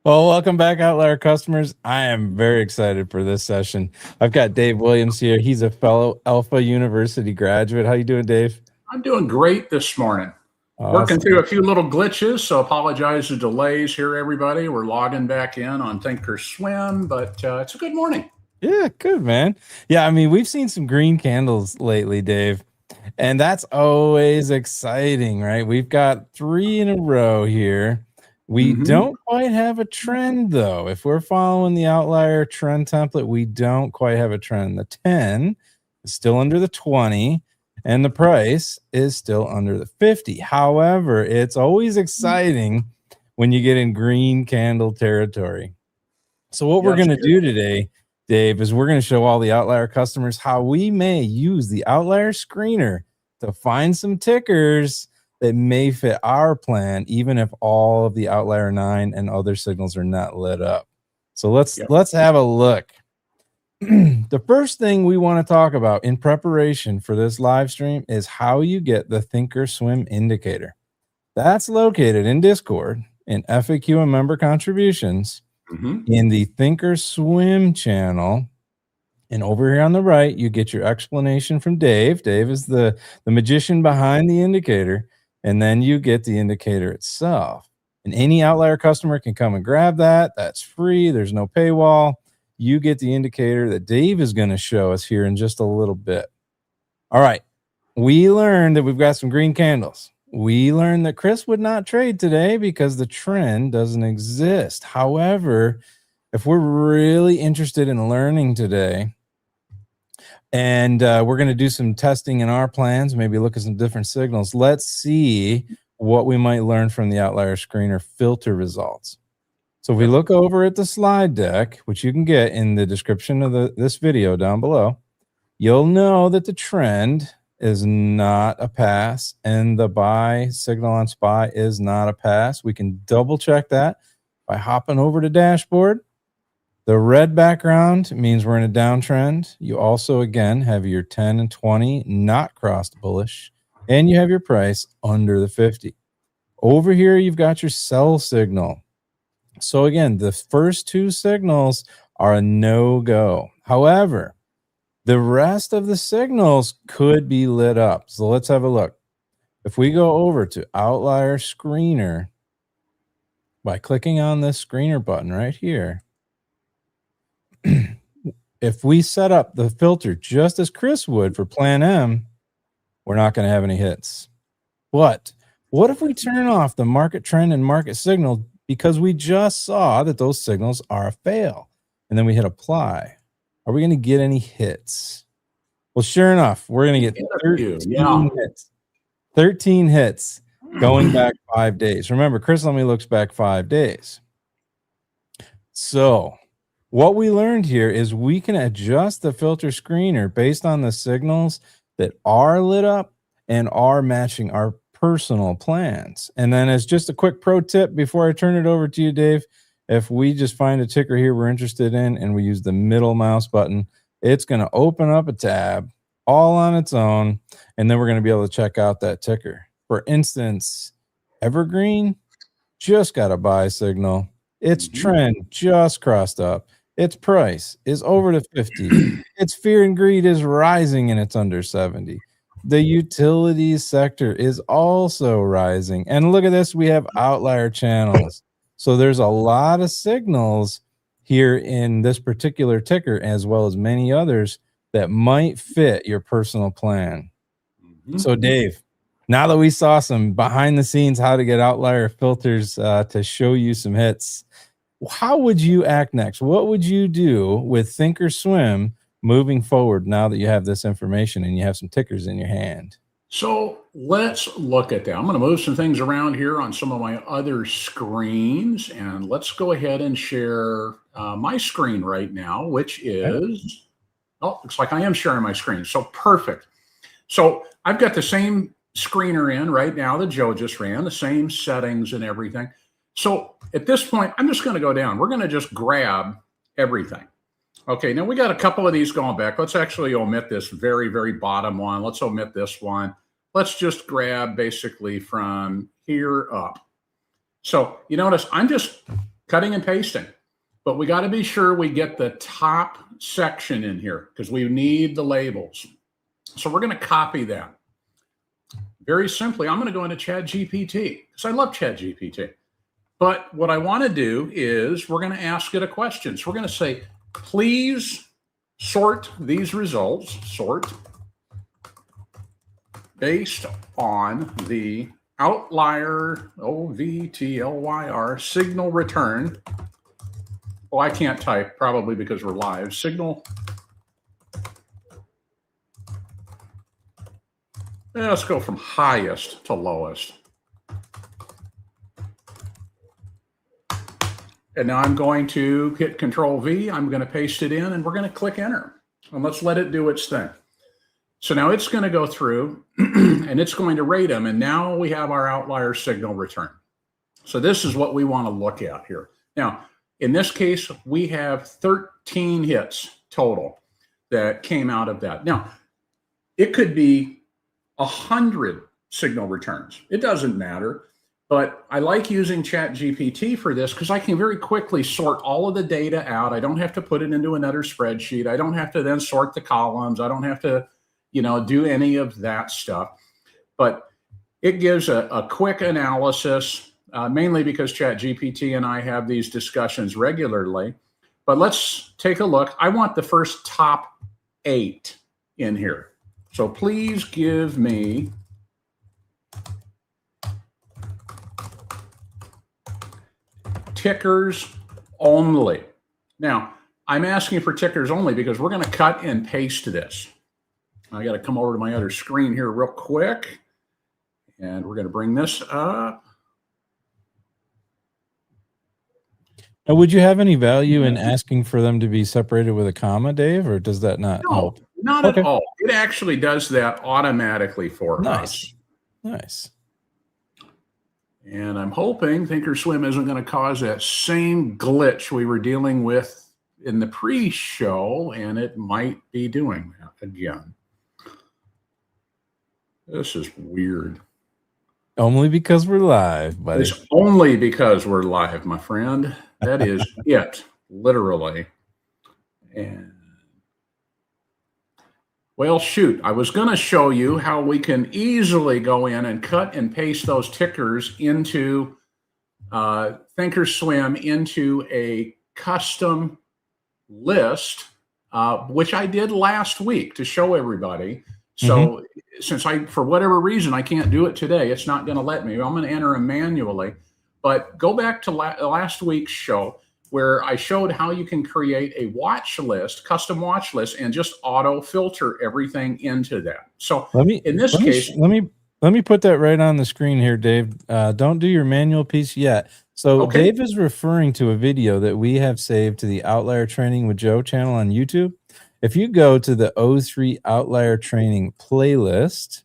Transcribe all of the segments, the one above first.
Well, welcome back, Outlier customers. I am very excited for this session. I've got Dave Williams here. He's a fellow Alpha University graduate. How you doing, Dave? I'm doing great this morning. Working through Awesome. a few little glitches, so apologize for delays here, everybody. We're logging back in on Thinkorswim, but it's a good morning. Yeah, good, man. Yeah, I mean, we've seen some green candles lately, Dave, and that's always exciting, right? We've got 3 in a row here. We Mm-hmm. don't quite have a trend, though. If we're following the outlier trend template, we don't quite have a trend. The 10 is still under the 20, and the price is still under the 50. However, it's always exciting when you get in green candle territory. So what we're Yes, going to it do is. today, Dave, is we're going to show all the outlier customers how we may use the outlier screener to find some tickers that may fit our plan, even if all of the outlier 9 and other signals are not lit up. So let's have a look. The first thing we want to talk about in preparation for this live stream is how you get the Thinkorswim indicator. That's located in Discord in FAQ and member contributions Mm-hmm. in the Thinkorswim channel. And over here on the right, you get your explanation from Dave. Dave is the magician behind the indicator. And then you get the indicator itself. And any outlier customer can come and grab that. That's free. There's no paywall. You get the indicator that Dave is going to show us here in just a little bit. All right. We learned that we've got some green candles. We learned that Chris would not trade today because the trend doesn't exist. However, if we're really interested in learning today, and we're going to do some testing in our plans, maybe look at some different signals, let's see what we might learn from the outlier screener filter results. So if we look over at the slide deck, which you can get in the description of this video down below, you'll know that the trend is not a pass and the buy signal on SPY is not a pass. We can double check that by hopping over to dashboard. The red background means we're in a downtrend. You also, again, have your 10 and 20 not crossed bullish, and you have your price under the 50. Over here, you've got your sell signal. So again, the first 2 signals are a no-go. However, the rest of the signals could be lit up. So let's have a look. If we go over to Outlier Screener by clicking on this screener button right here, if we set up the filter just as Chris would for Plan M, we're not going to have any hits. But what if we turn off the market trend and market signal because we just saw that those signals are a fail, and then we hit apply? Are we going to get any hits? Well, sure enough, we're going to get 13 hits. 13 hits going back 5 days. Remember, Chris only looks back 5 days. So what we learned here is we can adjust the filter screener based on the signals that are lit up and are matching our personal plans. And then as just a quick pro tip before I turn it over to you, Dave, if we just find a ticker here we're interested in and we use the middle mouse button, it's going to open up a tab all on its own, and then we're going to be able to check out that ticker. For instance, Evergreen just got a buy signal. Its trend just crossed up. Its price is over to 50. Its fear and greed is rising and it's under 70. The utilities sector is also rising. And look at this, we have outlier channels. So there's a lot of signals here in this particular ticker, as well as many others that might fit your personal plan. So Dave, now that we saw some behind the scenes how to get outlier filters to show you some hits, how would you act next? What would you do with Thinkorswim moving forward now that you have this information and you have some tickers in your hand? So let's look at that. I'm going to move some things around here on some of my other screens, and let's go ahead and share my screen right now, which is, oh, looks like I am sharing my screen. So perfect. So I've got the same screener in right now that Joe just ran, the same settings and everything. So at this point, I'm just going to go down. We're going to just grab everything. Okay, now we got a couple of these going back. Let's actually omit this very, very bottom one. Let's omit this one. Let's just grab basically from here up. So you notice I'm just cutting and pasting. But we got to be sure we get the top section in here because we need the labels. So we're going to copy that. Very simply, I'm going to go into ChatGPT because I love ChatGPT. But what I want to do is we're going to ask it a question. So we're going to say, please sort these results, sort based on the outlier, OVTLYR, signal return. Oh, I can't type, probably because we're live. Signal. Let's go from highest to lowest. And now I'm going to hit Control V. I'm going to paste it in, and we're going to click Enter. And let's let it do its thing. So now it's going to go through, and it's going to rate them. And now we have our outlier signal return. So this is what we want to look at here. Now, in this case, we have 13 hits total that came out of that. Now, it could be 100 signal returns. It doesn't matter. But I like using ChatGPT for this because I can very quickly sort all of the data out. I don't have to put it into another spreadsheet. I don't have to then sort the columns. I don't have to, do any of that stuff. But it gives a quick analysis, mainly because ChatGPT and I have these discussions regularly. But let's take a look. I want the first top 8 in here. So please give me tickers only. Now, I'm asking for tickers only because we're going to cut and paste this. I got to come over to my other screen here real quick, and we're going to bring this up. Now, would you have any value in asking for them to be separated with a comma, Dave, or does that not help? Not at all. It actually does that automatically for us. Nice. And I'm hoping Thinkorswim isn't going to cause that same glitch we were dealing with in the pre-show, and it might be doing that again. This is weird. Only because we're live, buddy. It's only because we're live, my friend. That is it, literally. And well, shoot, I was going to show you how we can easily go in and cut and paste those tickers into Thinkorswim into a custom list, which I did last week to show everybody. So since for whatever reason, I can't do it today, it's not going to let me. I'm going to enter them manually. But go back to last week's show where I showed how you can create a watch list, custom watch list, and just auto filter everything into that. So let me put that right on the screen here, Dave. Don't do your manual piece yet. So okay. Dave is referring to a video that we have saved to the Outlier Training with Joe channel on YouTube. If you go to the O3 Outlier Training playlist,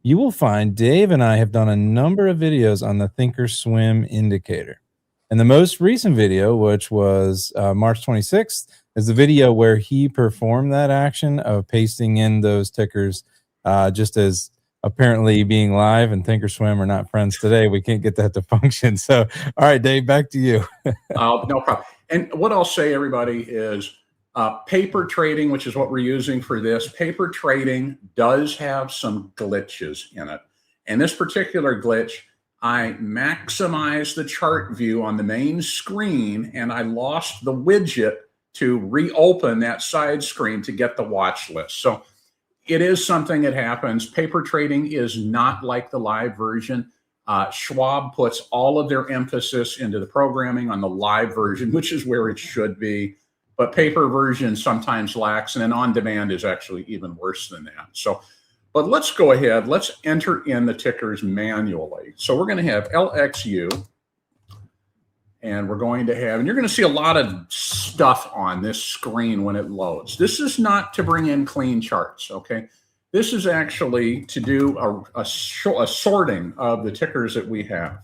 you will find Dave and I have done a number of videos on the Thinkorswim indicator. And the most recent video, which was March 26th, is the video where he performed that action of pasting in those tickers, just as apparently being live and Thinkorswim are not friends today. We can't get that to function. So, all right, Dave, back to you. No problem. And what I'll say, everybody, is paper trading, which is what we're using for this. Paper trading does have some glitches in it. And this particular glitch, I maximized the chart view on the main screen, and I lost the widget to reopen that side screen to get the watch list. So it is something that happens. Paper trading is not like the live version. Schwab puts all of their emphasis into the programming on the live version, which is where it should be. But paper version sometimes lacks, and then on demand is actually even worse than that. So, but let's go ahead. Let's enter in the tickers manually. So we're going to have LXU, and we're going to have, and you're going to see a lot of stuff on this screen when it loads. This is not to bring in clean charts, okay? This is actually to do a sorting of the tickers that we have.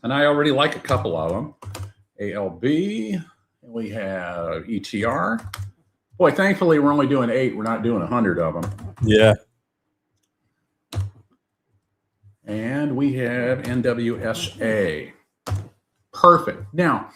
And I already like a couple of them. ALB. We have ETR. Boy, thankfully, we're only doing 8. We're not doing 100 of them. Yeah. And we have NWSA. Perfect. Now,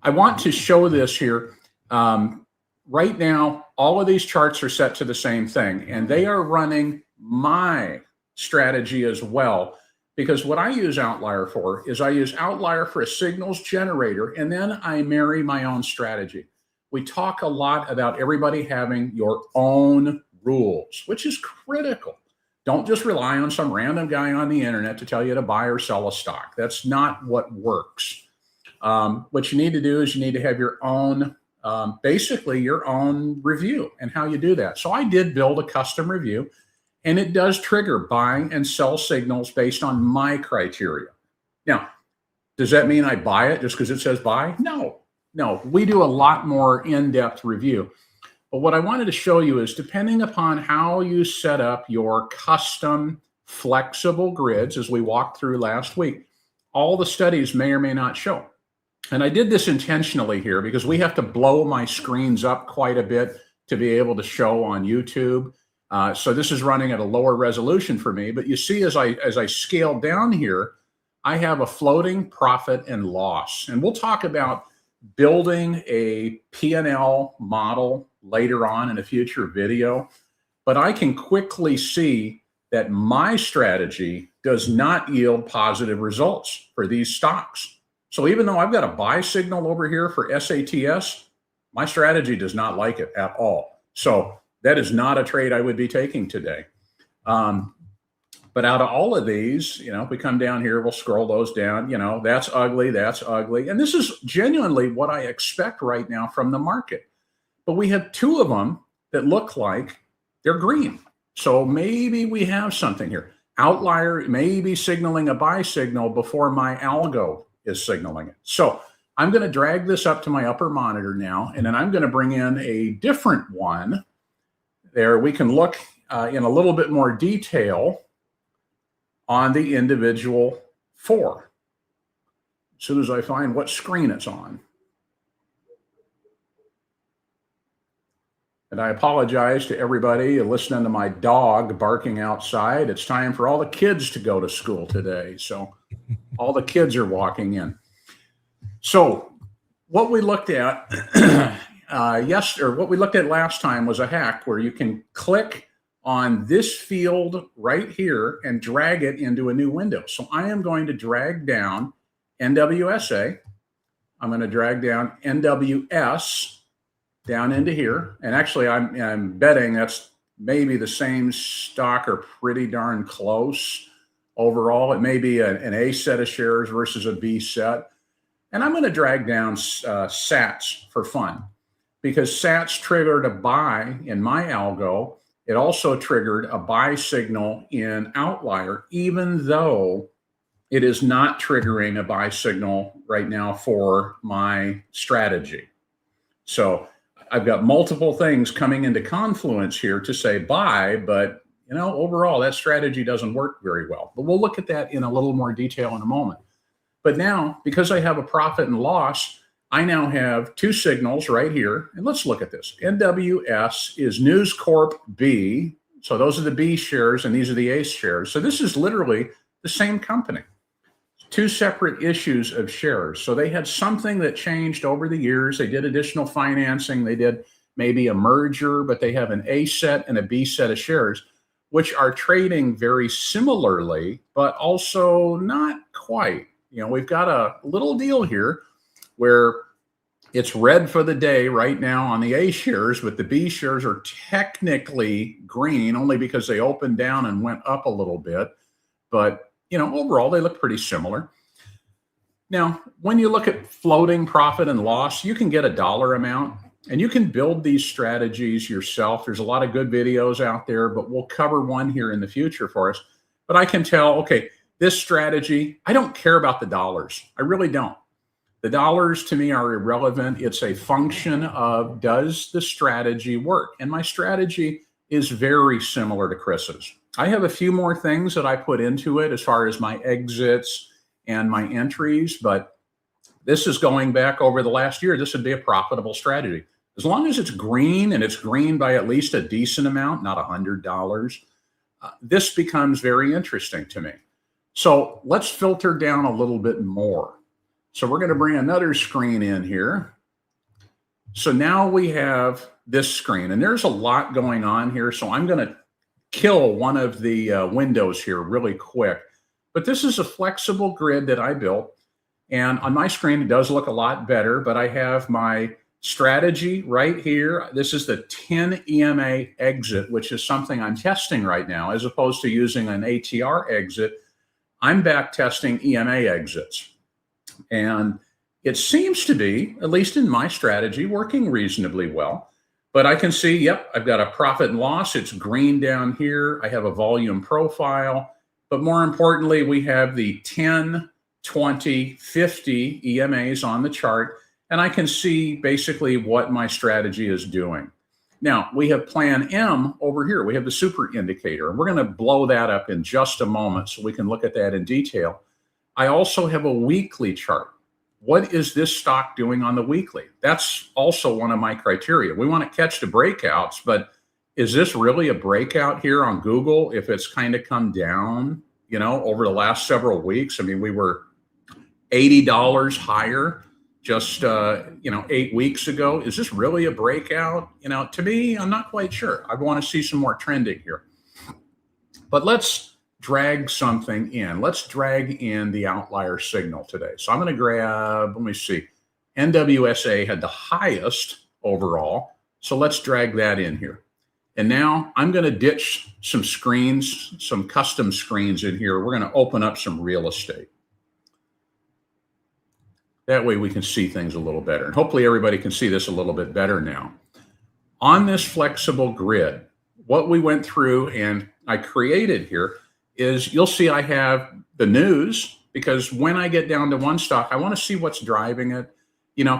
I want to show this here. Right now, all of these charts are set to the same thing, and they are running my strategy as well. Because what I use Outlier for is I use Outlier for a signals generator, and then I marry my own strategy. We talk a lot about everybody having your own rules, which is critical. Don't just rely on some random guy on the internet to tell you to buy or sell a stock. That's not what works. What you need to do is you need to have your own, basically your own review and how you do that. So I did build a custom review, and it does trigger buy and sell signals based on my criteria. Now, does that mean I buy it just because it says buy? No, we do a lot more in-depth review. But what I wanted to show you is depending upon how you set up your custom flexible grids, as we walked through last week, all the studies may or may not show. And I did this intentionally here because we have to blow my screens up quite a bit to be able to show on YouTube. So this is running at a lower resolution for me. But you see, as I scale down here, I have a floating profit and loss. And we'll talk about building a P&L model later on in a future video. But I can quickly see that my strategy does not yield positive results for these stocks. So even though I've got a buy signal over here for SATS, my strategy does not like it at all. So that is not a trade I would be taking today. But out of all of these, if we come down here, we'll scroll those down, that's ugly, that's ugly. And this is genuinely what I expect right now from the market. But we have two of them that look like they're green. So maybe we have something here. Outlier may be signaling a buy signal before my algo is signaling it. So I'm going to drag this up to my upper monitor now, and then I'm going to bring in a different one. There we can look in a little bit more detail on the individual four. As soon as I find what screen it's on. And I apologize to everybody listening to my dog barking outside. It's time for all the kids to go to school today. So all the kids are walking in. So what we looked at what we looked at last time was a hack where you can click on this field right here and drag it into a new window. So I am going to drag down NWSA. I'm going to drag down NWS down into here. And actually, I'm betting that's maybe the same stock or pretty darn close overall. It may be an A set of shares versus a B set. And I'm going to drag down SATs for fun because SATs triggered a buy in my algo. It also triggered a buy signal in Outlier, even though it is not triggering a buy signal right now for my strategy. So I've got multiple things coming into confluence here to say buy, but overall that strategy doesn't work very well. But we'll look at that in a little more detail in a moment. But now, because I have a profit and loss, I now have two signals right here. And let's look at this. NWS is News Corp B. So those are the B shares and these are the A shares. So this is literally the same company. Two separate issues of shares. So they had something that changed over the years. They did additional financing. They did maybe a merger, but they have an A set and a B set of shares, which are trading very similarly, but also not quite. We've got a little deal here where it's red for the day right now on the A shares, but the B shares are technically green only because they opened down and went up a little bit. But overall, they look pretty similar. Now, when you look at floating profit and loss, you can get a dollar amount and you can build these strategies yourself. There's a lot of good videos out there, but we'll cover one here in the future for us. But I can tell, okay, this strategy, I don't care about the dollars. I really don't. The dollars to me are irrelevant. It's a function of, does the strategy work? And my strategy is very similar to Chris's. I have a few more things that I put into it as far as my exits and my entries, but this is going back over the last year. This would be a profitable strategy. As long as it's green and it's green by at least a decent amount, not $100, this becomes very interesting to me. So let's filter down a little bit more. So we're going to bring another screen in here. So now we have this screen, and there's a lot going on here. So I'm going to kill one of the windows here really quick. But this is a flexible grid that I built. And on my screen, it does look a lot better, but I have my strategy right here. This is the 10 EMA exit, which is something I'm testing right now, as opposed to using an ATR exit. I'm back testing EMA exits. And it seems to be, at least in my strategy, working reasonably well. But I can see, yep, I've got a profit and loss. It's green down here. I have a volume profile. But more importantly, we have the 10, 20, 50 EMAs on the chart, and I can see basically what my strategy is doing. Now, we have plan M over here. We have the super indicator, and we're going to blow that up in just a moment so we can look at that in detail. I also have a weekly chart. What is this stock doing on the weekly? That's also one of my criteria. We want to catch the breakouts, but is this really a breakout here on Google if it's kind of come down, over the last several weeks? I mean, we were $80 higher just 8 weeks ago. Is this really a breakout? To me, I'm not quite sure. I want to see some more trending here. But let's drag something in. Let's drag in the outlier signal today. So I'm going to grab, let me see, NWSA had the highest overall. So let's drag that in here. And now I'm going to ditch some screens, some custom screens in here. We're going to open up some real estate. That way we can see things a little better. And hopefully everybody can see this a little bit better now. On this flexible grid, what we went through and I created here is you'll see I have the news, because when I get down to one stock, I want to see what's driving it.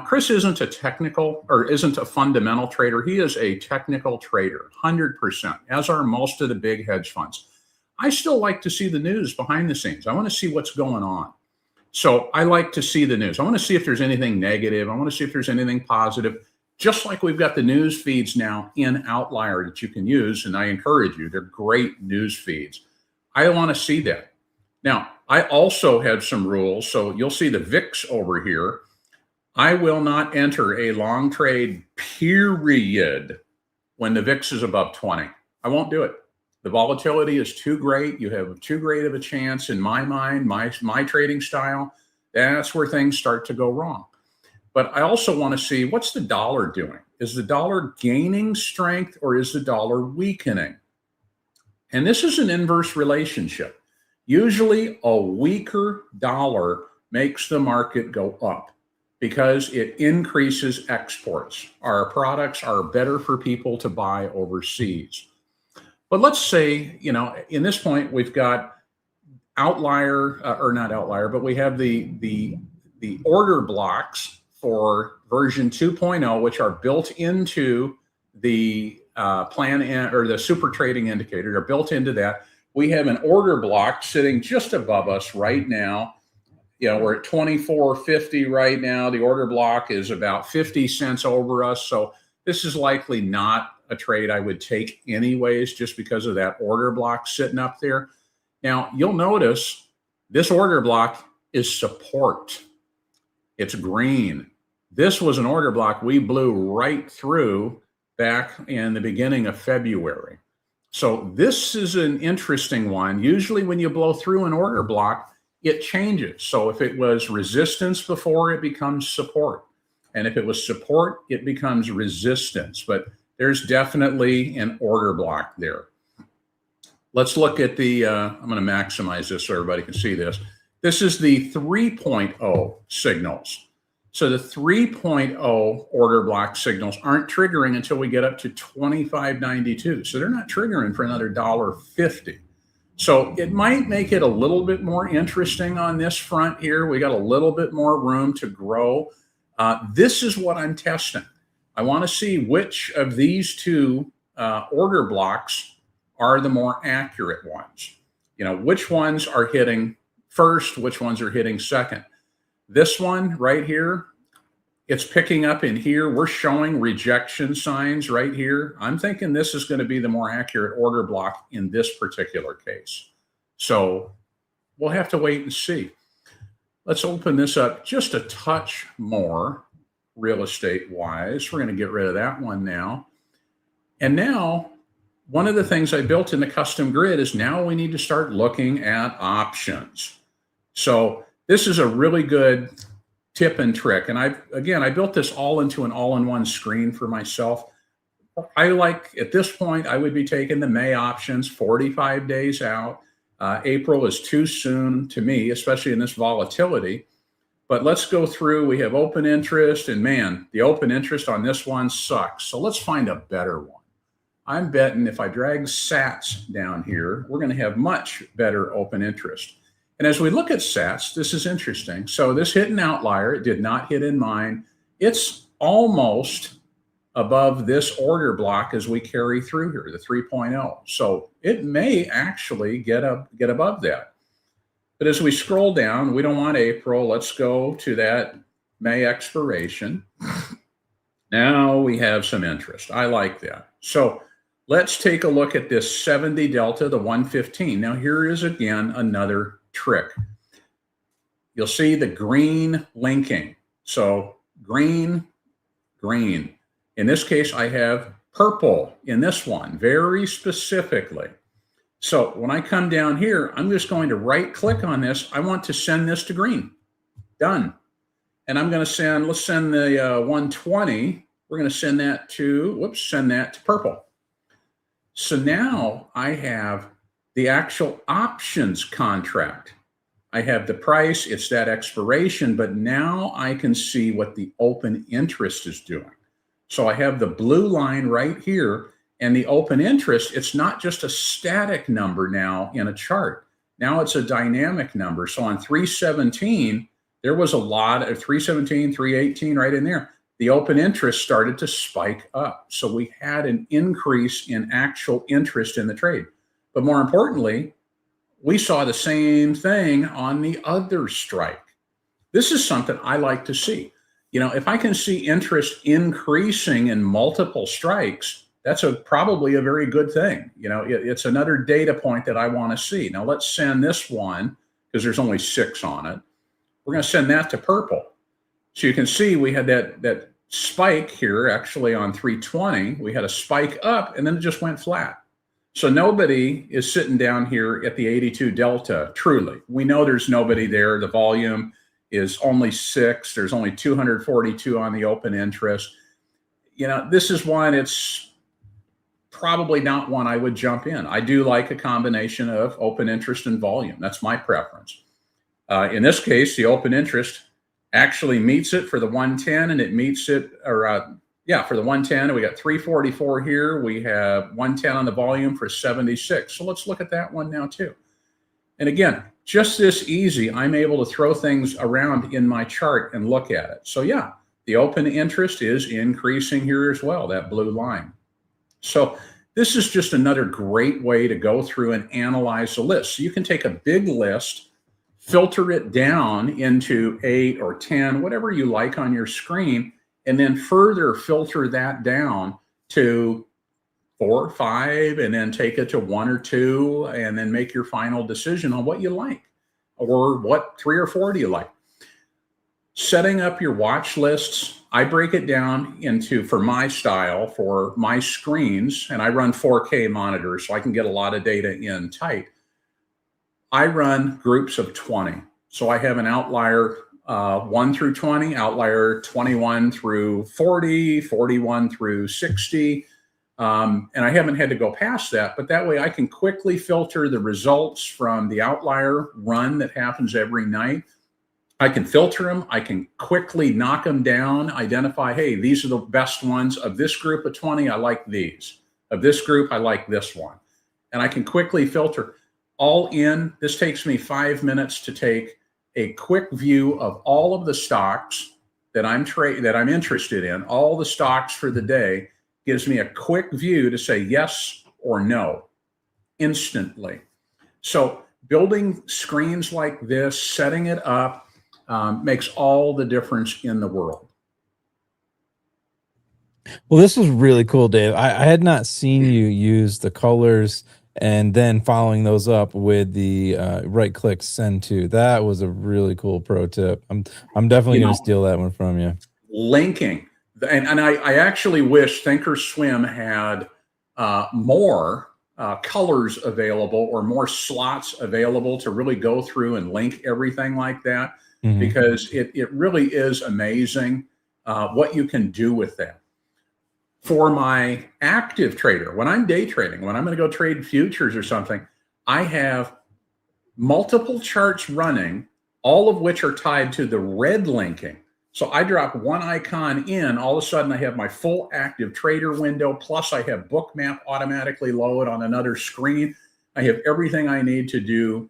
Chris isn't a technical or isn't a fundamental trader. He is a technical trader, 100%, as are most of the big hedge funds. I still like to see the news behind the scenes. I want to see what's going on. So I like to see the news. I want to see if there's anything negative. I want to see if there's anything positive. Just like we've got the news feeds now in Outlier that you can use, and I encourage you, they're great news feeds. I want to see that. Now, I also have some rules. So you'll see the VIX over here. I will not enter a long trade period when the VIX is above 20. I won't do it. The volatility is too great. You have too great of a chance in my mind, my trading style. That's where things start to go wrong. But I also want to see, what's the dollar doing? Is the dollar gaining strength or is the dollar weakening? And this is an inverse relationship. Usually a weaker dollar makes the market go up because it increases exports. Our products are better for people to buy overseas. But let's say, in this point, we've got outlier, or not outlier, but we have the order blocks for version 2.0, which are built into the plan or the super trading indicator. They're built into that. We have an order block sitting just above us right now. We're at 24.50 right now. The order block is about 50 cents over us. So this is likely not a trade I would take anyways, just because of that order block sitting up there. Now, you'll notice this order block is support. It's green. This was an order block we blew right through back in the beginning of February. So this is an interesting one. Usually when you blow through an order block, it changes. So if it was resistance before, it becomes support. And if it was support, it becomes resistance. But there's definitely an order block there. Let's look at the, I'm going to maximize this so everybody can see this. This is the 3.0 signals. So the 3.0 order block signals aren't triggering until we get up to 25.92. So they're not triggering for another $1.50. So it might make it a little bit more interesting on this front here. We got a little bit more room to grow. This is what I'm testing. I want to see which of these two order blocks are the more accurate ones. Which ones are hitting first, which ones are hitting second. This one right here, it's picking up in here. We're showing rejection signs right here. I'm thinking this is going to be the more accurate order block in this particular case. So we'll have to wait and see. Let's open this up just a touch more real estate wise. We're going to get rid of that one now. And now one of the things I built in the custom grid is now we need to start looking at options. So this is a really good tip and trick. And I built this all into an all-in-one screen for myself. I like, at this point, I would be taking the May options 45 days out. April is too soon to me, especially in this volatility. But let's go through. We have open interest, and man, the open interest on this one sucks. So let's find a better one. I'm betting if I drag sats down here, we're going to have much better open interest. And as we look at sats, this is interesting. So this hit an outlier. It did not hit in mine. It's almost above this order block as we carry through here, the 3.0. So it may actually get above that. But as we scroll down, we don't want April. Let's go to that May expiration. Now we have some interest. I like that. So let's take a look at this 70 delta, the 115. Now here is again another trick. You'll see the green linking. So green, green. In this case, I have purple in this one, very specifically. So when I come down here, I'm just going to right click on this. I want to send this to green. Done. And I'm going to send, let's send the 120. We're going to send that to, send that to purple. So now I have the actual options contract. I have the price, it's that expiration, but now I can see what the open interest is doing. So I have the blue line right here, and the open interest, it's not just a static number now in a chart. Now it's a dynamic number. So on 317, there was a lot of 317, 318 right in there. The open interest started to spike up. So we had an increase in actual interest in the trade. But more importantly, we saw the same thing on the other strike. This is something I like to see. You know, if I can see interest increasing in multiple strikes, that's probably a very good thing. You know, it's another data point that I want to see. Now let's send this one, because there's only 6 on it. We're going to send that to purple. So you can see we had that spike here actually on 320. We had a spike up and then it just went flat. So nobody is sitting down here at the 82 delta, truly. We know there's nobody there. The volume is only 6. There's only 242 on the open interest. You know, this is one, it's probably not one I would jump in. I do like a combination of open interest and volume. That's my preference. In this case, the open interest actually meets it for the 110, and it meets it, for the 110, and we got 344 here. We have 110 on the volume for 76. So let's look at that one now too. And again, just this easy, I'm able to throw things around in my chart and look at it. So yeah, the open interest is increasing here as well, that blue line. So this is just another great way to go through and analyze the list. So you can take a big list, filter it down into 8 or 10, whatever you like on your screen, and then further filter that down to 4 or 5, and then take it to 1 or 2, and then make your final decision on what you like, or what 3 or 4 do you like. Setting up your watch lists, I break it down into, for my style, for my screens, and I run 4K monitors so I can get a lot of data in tight. I run groups of 20. So I have an outlier 1 through 20, outlier 21 through 40, 41 through 60. And I haven't had to go past that, but that way I can quickly filter the results from the outlier run that happens every night. I can filter them. I can quickly knock them down, identify, hey, these are the best ones. Of this group of 20, I like these. Of this group, I like this one. And I can quickly filter. All in, this takes me 5 minutes to take a quick view of all of the stocks that I'm interested in, all the stocks for the day. Gives me a quick view to say yes or no instantly. So building screens like this, setting it up, makes all the difference in the world. Well, this was really cool, Dave. I had not seen you use the colors and then following those up with the right click send to. That was a really cool pro tip. I'm definitely going to steal that one from you. Linking, and I actually wish Thinkorswim had more colors available or more slots available to really go through and link everything like that, because it really is amazing what you can do with that. For my active trader, when I'm day trading, when I'm going to go trade futures or something, I have multiple charts running, all of which are tied to the red linking. So I drop one icon in, all of a sudden I have my full active trader window, plus I have Bookmap automatically load on another screen. I have everything I need to do,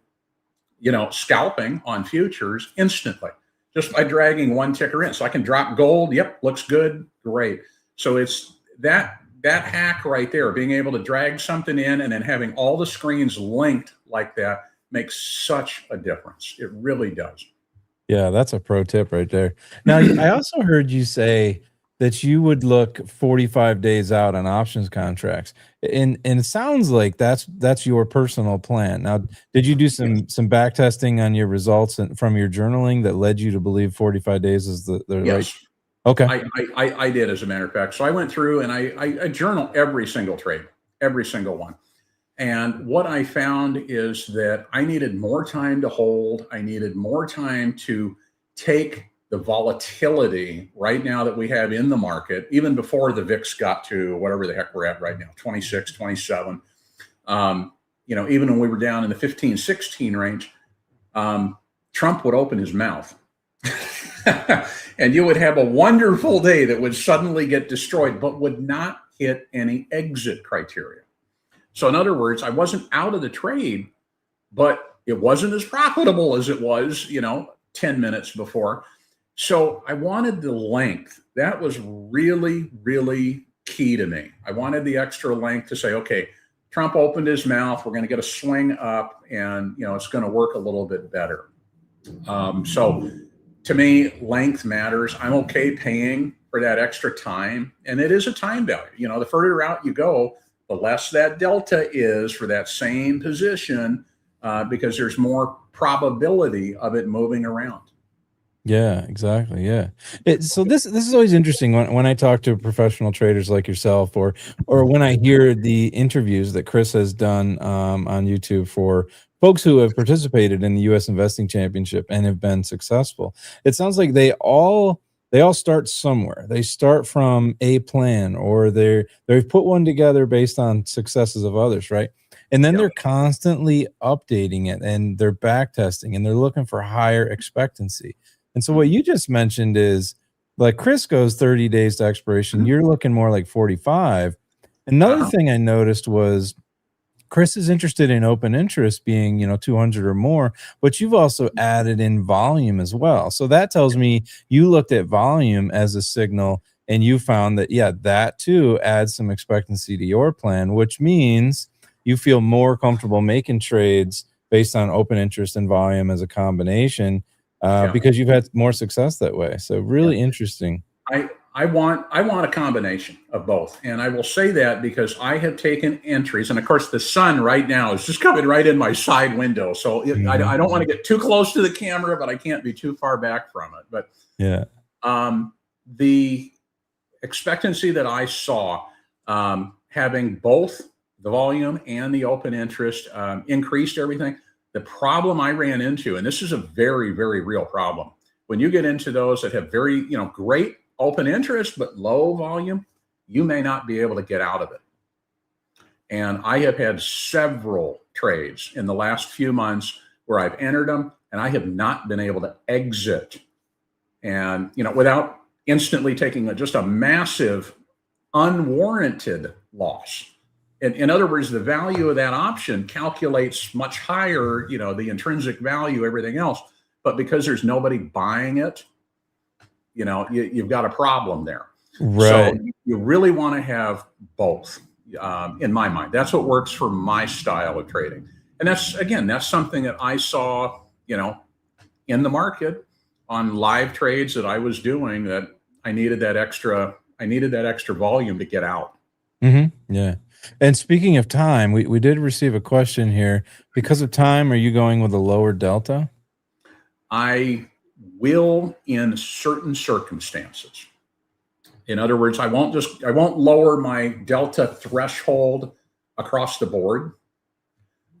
scalping on futures instantly, just by dragging one ticker in. So I can drop gold. Yep, looks good. Great. So it's that hack right there, being able to drag something in and then having all the screens linked like that makes such a difference. It really does. Yeah, that's a pro tip right there. Now, I also heard you say that you would look 45 days out on options contracts, and it sounds like that's your personal plan. Now, did you do some back testing on your results from your journaling that led you to believe 45 days is the right? Okay. I did, as a matter of fact. So I went through and I journal every single trade, every single one. And what I found is that I needed more time to hold. I needed more time to take the volatility right now that we have in the market, even before the VIX got to whatever the heck we're at right now, 26, 27. Even when we were down in the 15, 16 range, Trump would open his mouth. And you would have a wonderful day that would suddenly get destroyed, but would not hit any exit criteria. So in other words, I wasn't out of the trade, but it wasn't as profitable as it was, 10 minutes before. So I wanted the length. That was really, really key to me. I wanted the extra length to say, okay, Trump opened his mouth. We're going to get a swing up, and it's going to work a little bit better. So to me, length matters. I'm okay paying for that extra time, and it is a time value. The further out you go, the less that delta is for that same position, because there's more probability of it moving around. Yeah, exactly. Yeah. So this is always interesting when I talk to professional traders like yourself, or when I hear the interviews that Chris has done on YouTube for folks who have participated in the U.S. Investing Championship and have been successful. It sounds like they all start somewhere. They start from a plan, or they've put one together based on successes of others, right? And then they're constantly updating it, and they're back testing, and they're looking for higher expectancy. And so what you just mentioned is, like, Chris goes 30 days to expiration. You're looking more like 45. Another thing I noticed was Chris is interested in open interest being, 200 or more, but you've also added in volume as well. So that tells me you looked at volume as a signal, and you found that, that too adds some expectancy to your plan, which means you feel more comfortable making trades based on open interest and volume as a combination, because you've had more success that way. So really interesting. I want a combination of both. And I will say that because I have taken entries, and of course the sun right now is just coming right in my side window. So I don't want to get too close to the camera, but I can't be too far back from it. But the expectancy that I saw, having both the volume and the open interest, increased everything. The problem I ran into, and this is a very, very real problem, when you get into those that have very, great open interest, but low volume, you may not be able to get out of it. And I have had several trades in the last few months where I've entered them and I have not been able to exit, and, without instantly taking just a massive unwarranted loss. In other words, the value of that option calculates much higher, the intrinsic value, everything else. But because there's nobody buying it, you've got a problem there. Right. So you really want to have both, in my mind. That's what works for my style of trading. And that's something that I saw, in the market on live trades that I was doing, that I needed that extra volume to get out. Yeah. And speaking of time, we did receive a question here. Because of time, are you going with a lower delta? I will in certain circumstances. In other words, I won't lower my delta threshold across the board.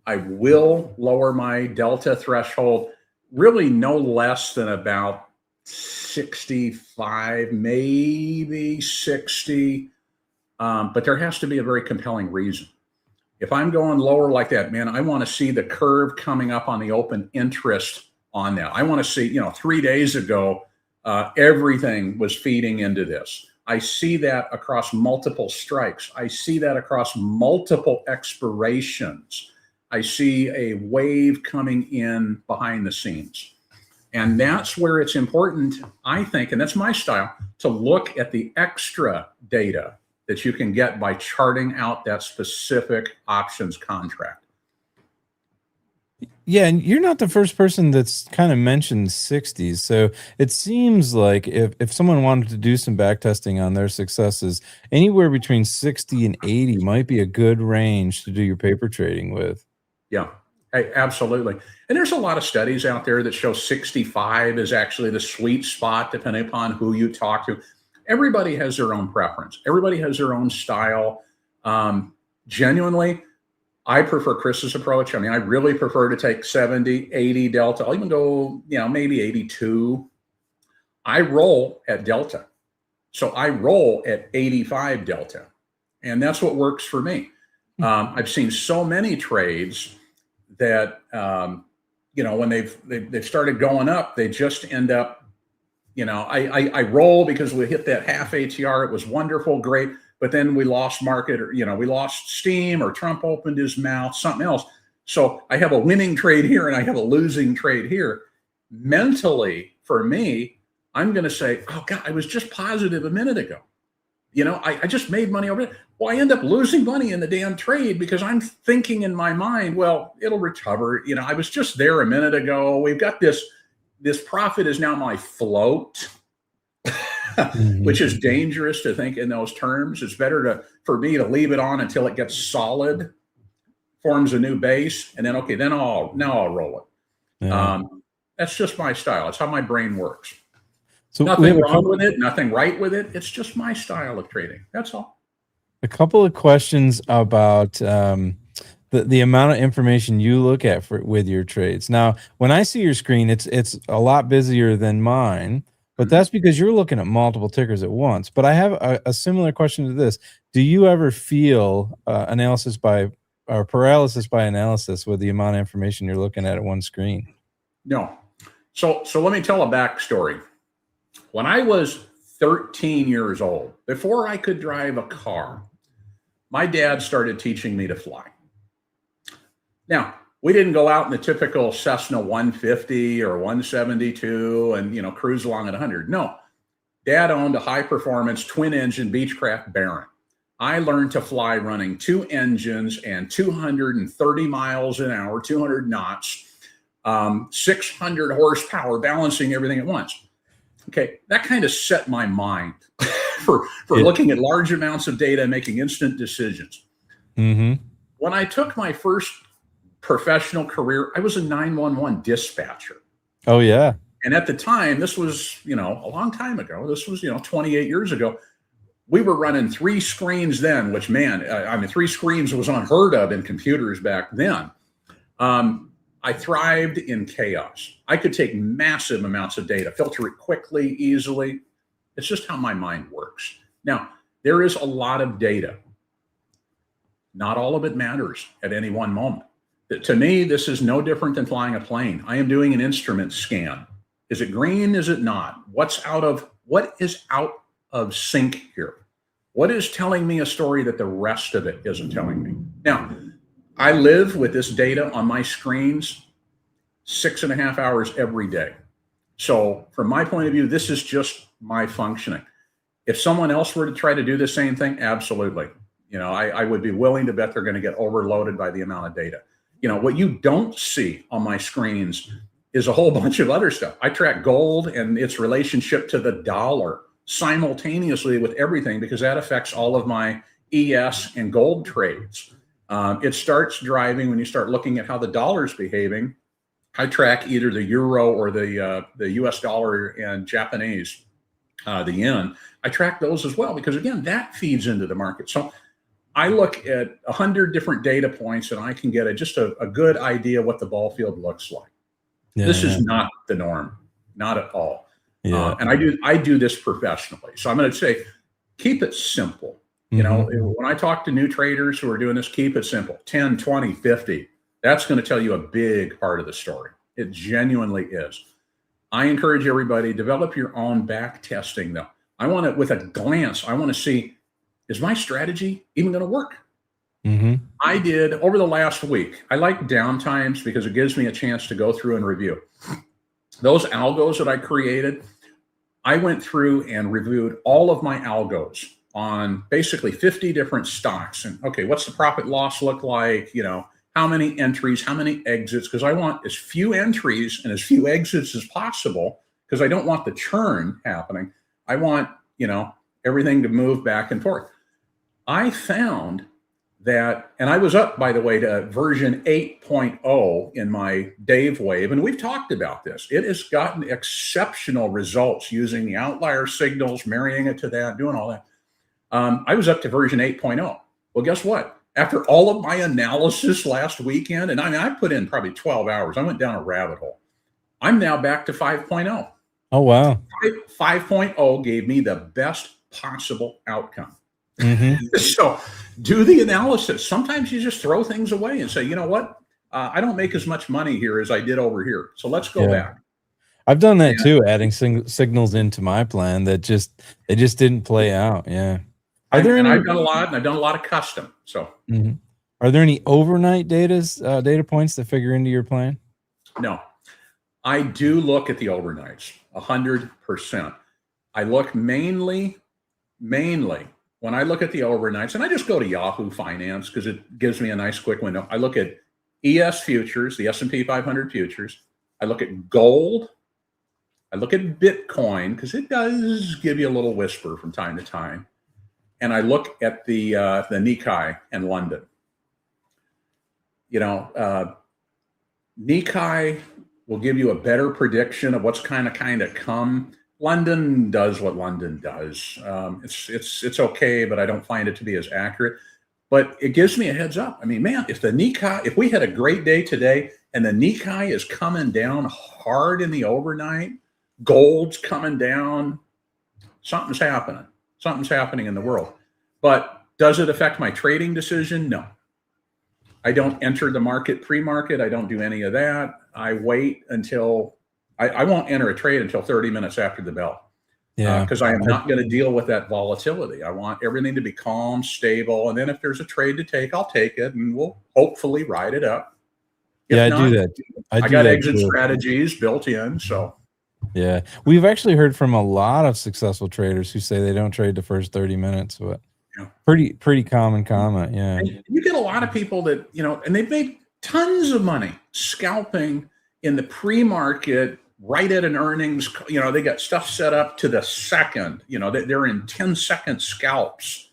I will lower my delta threshold really no less than about 65, maybe 60. But there has to be a very compelling reason. If I'm going lower like that, man, I want to see the curve coming up on the open interest on that. I want to see, 3 days ago, everything was feeding into this. I see that across multiple strikes. I see that across multiple expirations. I see a wave coming in behind the scenes. And that's where it's important, I think, and that's my style, to look at the extra data that you can get by charting out that specific options contract. Yeah, and you're not the first person that's kind of mentioned 60s. So it seems like if someone wanted to do some back testing on their successes, anywhere between 60 and 80 might be a good range to do your paper trading with. Yeah, absolutely. And there's a lot of studies out there that show 65 is actually the sweet spot, depending upon who you talk to. Everybody has their own preference. Everybody has their own style. Genuinely, I prefer Chris's approach. I mean, I really prefer to take 70, 80 delta. I'll even go, maybe 82. I roll at delta. So I roll at 85 delta. And that's what works for me. I've seen so many trades that, when they've started going up, they just end up, I roll because we hit that half ATR. It was wonderful, great. But then we lost market, or, we lost steam, or Trump opened his mouth, something else. So I have a winning trade here and I have a losing trade here. Mentally, for me, I'm going to say, oh God, I was just positive a minute ago. I just made money over it. Well, I end up losing money in the damn trade because I'm thinking in my mind, well, it'll recover. I was just there a minute ago. We've got this profit is now my float. Which is dangerous to think in those terms. It's better for me to leave it on until it gets solid, forms a new base, and then I'll roll it. Yeah. That's just my style. It's how my brain works. So nothing wrong with it, nothing right with it. It's just my style of trading. That's all. A couple of questions about the amount of information you look at with your trades. Now, when I see your screen, it's a lot busier than mine. But that's because you're looking at multiple tickers at once. But I have a similar question to this. Do you ever feel paralysis by analysis with the amount of information you're looking at one screen? No. So let me tell a backstory. When I was 13 years old, before I could drive a car, my dad started teaching me to fly. Now, we didn't go out in the typical Cessna 150 or 172 and, cruise along at 100. No, Dad owned a high performance twin engine Beechcraft Baron. I learned to fly running 2 engines and 230 miles an hour, 200 knots, 600 horsepower, balancing everything at once. Okay, that kind of set my mind for looking at large amounts of data and making instant decisions. Mm-hmm. When I took my first professional career, I was a 911 dispatcher. Oh, yeah. And at the time, this was, a long time ago. This was, 28 years ago. We were running 3 screens then, which, 3 screens was unheard of in computers back then. I thrived in chaos. I could take massive amounts of data, filter it quickly, easily. It's just how my mind works. Now, there is a lot of data. Not all of it matters at any one moment. To me, this is no different than flying a plane. I am doing an instrument scan. Is it green? Is it not? What is out of sync here? What is telling me a story that the rest of it isn't telling me? Now, I live with this data on my screens 6.5 hours every day. So from my point of view, this is just my functioning. If someone else were to try to do the same thing, absolutely. I would be willing to bet they're going to get overloaded by the amount of data. What you don't see on my screens is a whole bunch of other stuff. I track gold and its relationship to the dollar simultaneously with everything because that affects all of my ES and gold trades. It starts driving when you start looking at how the dollar's behaving. I track either the euro or the US dollar and Japanese, the yen. I track those as well because, again, that feeds into the market. So I look at 100 different data points and I can get just a good idea what the ball field looks like. Yeah, this is not the norm, not at all. Yeah. And I do this professionally. So I'm going to say, keep it simple. You know, when I talk to new traders who are doing this, keep it simple. 10, 20, 50. That's going to tell you a big part of the story. It genuinely is. I encourage everybody, develop your own back testing though. I want to, with a glance, I want to see, is my strategy even going to work? I did over the last week. I like downtimes because it gives me a chance to go through and review. Those algos that I created, I went through and reviewed all of my algos on basically 50 different stocks. And okay, what's the profit loss look like? You know, how many entries, how many exits? Because I want as few entries and as few exits as possible because I don't want the churn happening. I want, you know, everything to move back and forth. I found that, and I was up, by the way, to version 8.0 in my Dave wave, and we've talked about this. It has gotten exceptional results using the outlier signals, marrying it to that, doing all that. I was up to version 8.0. Well, guess what? After all of my analysis last weekend, and I put in probably 12 hours, I went down a rabbit hole. I'm now back to 5.0. Oh, wow. 5.0 gave me the best possible outcome. So do the analysis. Sometimes you just throw things away and say, you know what? I don't make as much money here as I did over here. So let's go back. I've done that too, adding signals into my plan that they just didn't play out. Yeah. I've done a lot, and I've done a lot of custom. So are there any overnight data points that figure into your plan? No. I do look at the overnights 100%. I look mainly when I look at the overnights, and I just go to Yahoo Finance because it gives me a nice quick window. I look at ES futures, the S&P 500 futures. I look at gold. I look at Bitcoin because it does give you a little whisper from time to time. And I look at the Nikkei and London. You know, Nikkei will give you a better prediction of what's kind of come. London does what London does. It's okay, but I don't find it to be as accurate. But it gives me a heads up. I mean, man, if we had a great day today and the Nikkei is coming down hard in the overnight, gold's coming down, something's happening. Something's happening in the world. But does it affect my trading decision? No. I don't enter the market pre-market. I don't do any of that. I wait until I won't enter a trade until 30 minutes after the bell. Because I am not going to deal with that volatility. I want everything to be calm, stable. And then if there's a trade to take, I'll take it and we'll hopefully ride it up. I do that. I got exit strategies built in. So yeah, we've actually heard from a lot of successful traders who say they don't trade the first 30 minutes, but pretty common comment. Yeah. And you get a lot of people that, you know, and they've made tons of money scalping in the pre-market right at an earnings. You know, they got stuff set up to the second, you know, they're in 10-second scalps,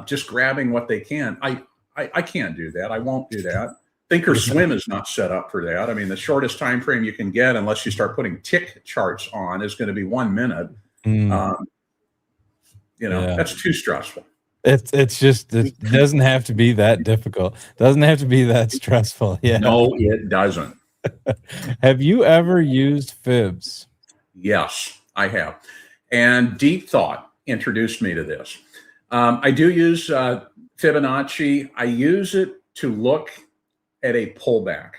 just grabbing what they can. I can't do that. I won't do that. Thinkorswim is not set up for that. I mean, the shortest time frame you can get, unless you start putting tick charts on, is going to be 1 minute. You know, that's too stressful. It's just, it doesn't have to be that difficult. Doesn't have to be that stressful. Yeah. No, it doesn't. Have you ever used fibs? Yes, I have. And Deep Thought introduced me to this. I do use Fibonacci. I use it to look at a pullback.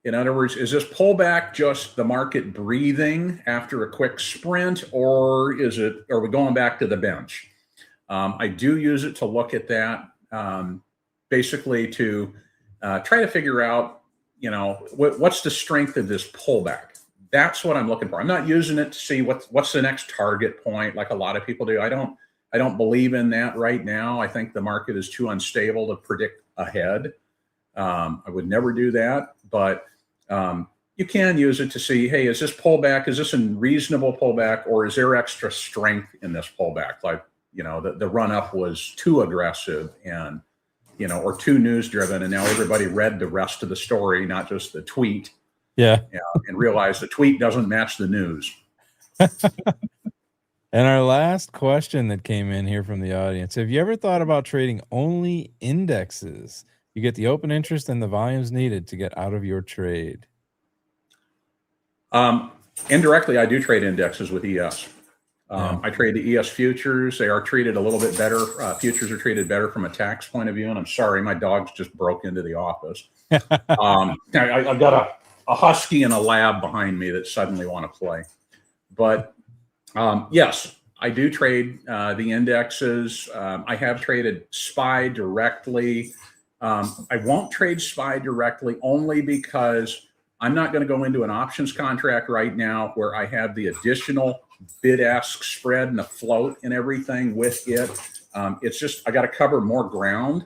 In other words, is this pullback just the market breathing after a quick sprint, or are we going back to the bench? I do use it to look at that, basically to try to figure out, you know, what's the strength of this pullback. That's what I'm looking for. I'm not using it to see what's the next target point like a lot of people do. I don't believe in that right now. I think the market is too unstable to predict ahead. I would never do that, but you can use it to see, hey, is this pullback, is this a reasonable pullback, or is there extra strength in this pullback? Like the run up was too aggressive and, or too news driven. And now everybody read the rest of the story, not just the tweet. Yeah. And realized the tweet doesn't match the news. And our last question that came in here from the audience: have you ever thought about trading only indexes? You get the open interest and the volumes needed to get out of your trade. Indirectly, I do trade indexes with ES. I trade the ES futures. They are treated a little bit better. Futures are treated better from a tax point of view. And I'm sorry, my dogs just broke into the office. I've got a husky and a lab behind me that suddenly want to play. But yes, I do trade the indexes. I have traded SPY directly. I won't trade SPY directly only because I'm not going to go into an options contract right now where I have the additional bid-ask spread and the float and everything with it. It's just, I got to cover more ground.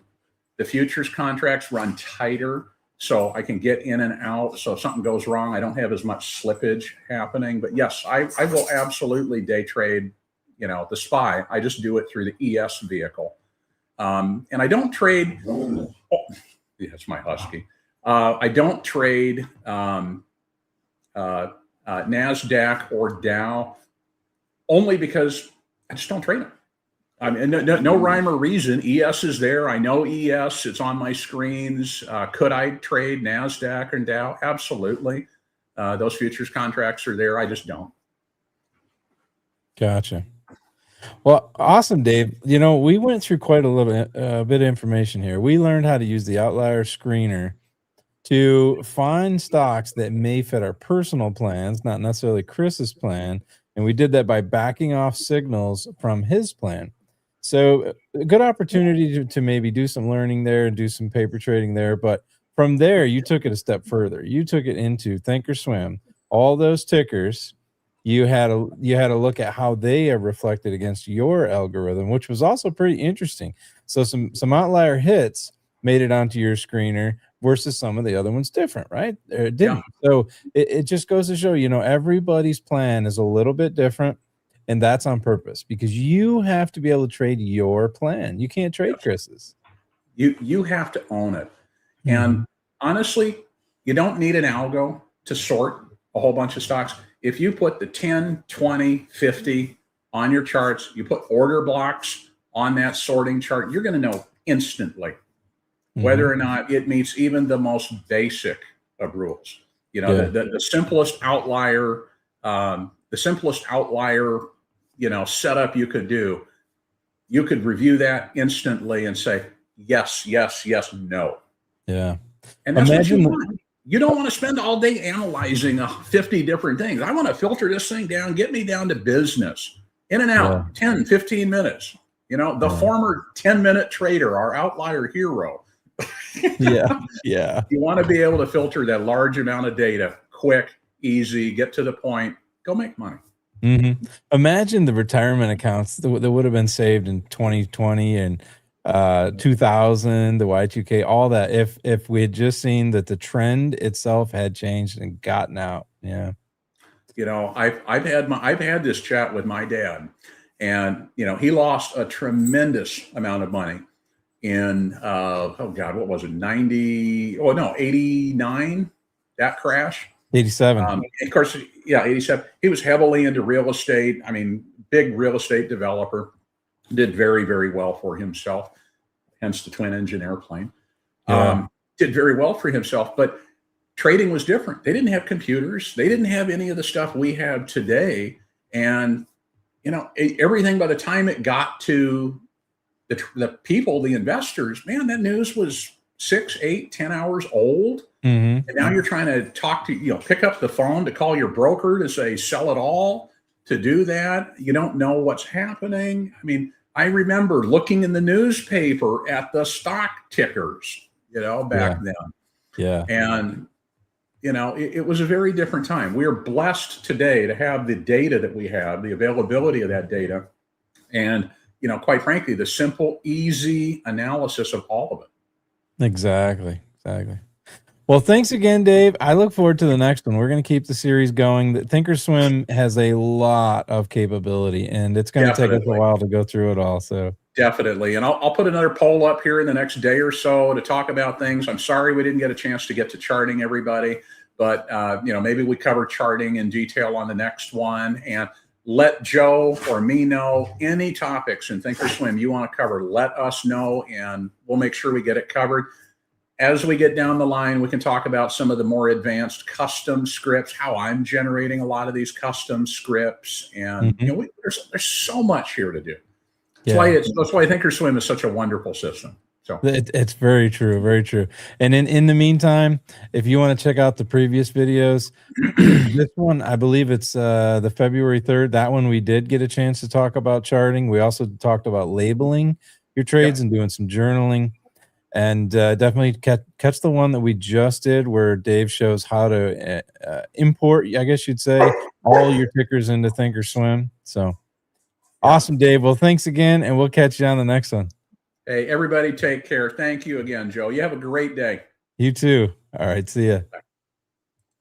The futures contracts run tighter, so I can get in and out. So if something goes wrong, I don't have as much slippage happening. But yes, I will absolutely day trade, the SPY. I just do it through the ES vehicle. And I don't trade, that's my husky. I don't trade NASDAQ or Dow only because I just don't trade them. I mean, no rhyme or reason. ES is there. I know ES. It's on my screens. Could I trade NASDAQ and Dow? Absolutely. Those futures contracts are there. I just don't. Gotcha. Well, awesome, Dave. We went through quite a bit of information here. We learned how to use the Ovtlyr Screener to find stocks that may fit our personal plans, not necessarily Chris's plan. And we did that by backing off signals from his plan. So a good opportunity to maybe do some learning there and do some paper trading there. But from there, you took it a step further. You took it into Thinkorswim, all those tickers. You had a look at how they are reflected against your algorithm, which was also pretty interesting. So some outlier hits made it onto your screener versus some of the other ones different, right? It didn't. Yeah. So it just goes to show, everybody's plan is a little bit different, and that's on purpose because you have to be able to trade your plan. You can't trade Chris's. You have to own it. And honestly, you don't need an algo to sort a whole bunch of stocks. If you put the 10, 20, 50 on your charts, you put order blocks on that sorting chart, you're going to know instantly whether or not it meets even the most basic of rules. The simplest outlier, setup you could do, you could review that instantly and say, yes, yes, yes, no. Yeah. And that's what you want. You don't want to spend all day analyzing 50 different things. I want to filter this thing down, get me down to business, in and out, 10, 15 minutes. The former 10-minute trader, our outlier hero. Yeah. You want to be able to filter that large amount of data, quick, easy, get to the point, go make money. Imagine the retirement accounts that would have been saved in 2020 and 2000, the Y2K, all that. If we had just seen that the trend itself had changed and gotten out. Yeah. I've had this chat with my dad, and he lost a tremendous amount of money in what was it, 89, that crash. 87. Of course, 87. He was heavily into real estate. I mean, big real estate developer. Did very, very well for himself, hence the twin engine airplane. Did very well for himself, but trading was different. They didn't have computers. They didn't have any of the stuff we have today. And, everything, by the time it got to the people, the investors, man, that news was 6, 8, 10 hours old. And now you're trying to talk to, pick up the phone to call your broker to say, sell it all. To do that, you don't know what's happening. I mean, I remember looking in the newspaper at the stock tickers, back then. Yeah. And, it was a very different time. We are blessed today to have the data that we have, the availability of that data, and, quite frankly, the simple, easy analysis of all of it. Exactly. Well, thanks again, Dave. I look forward to the next one. We're going to keep the series going. Thinkorswim has a lot of capability, and it's going to take us a while to go through it all. So definitely. And I'll put another poll up here in the next day or so to talk about things. I'm sorry we didn't get a chance to get to charting, everybody, but maybe we cover charting in detail on the next one. And let Joe or me know any topics in Thinkorswim you want to cover. Let us know, and we'll make sure we get it covered. As we get down the line, we can talk about some of the more advanced custom scripts, how I'm generating a lot of these custom scripts. And there's so much here to do. That's why Thinkorswim is such a wonderful system. So it's very true, very true. And in the meantime, if you want to check out the previous videos, this one, I believe it's the February 3rd. That one we did get a chance to talk about charting. We also talked about labeling your trades and doing some journaling. And definitely catch the one that we just did where Dave shows how to import, I guess you'd say, all your tickers into Thinkorswim. So awesome, Dave. Well, thanks again, and we'll catch you on the next one. Hey, everybody, take care. Thank you again, Joe. You have a great day. You too. All right. See ya. Bye.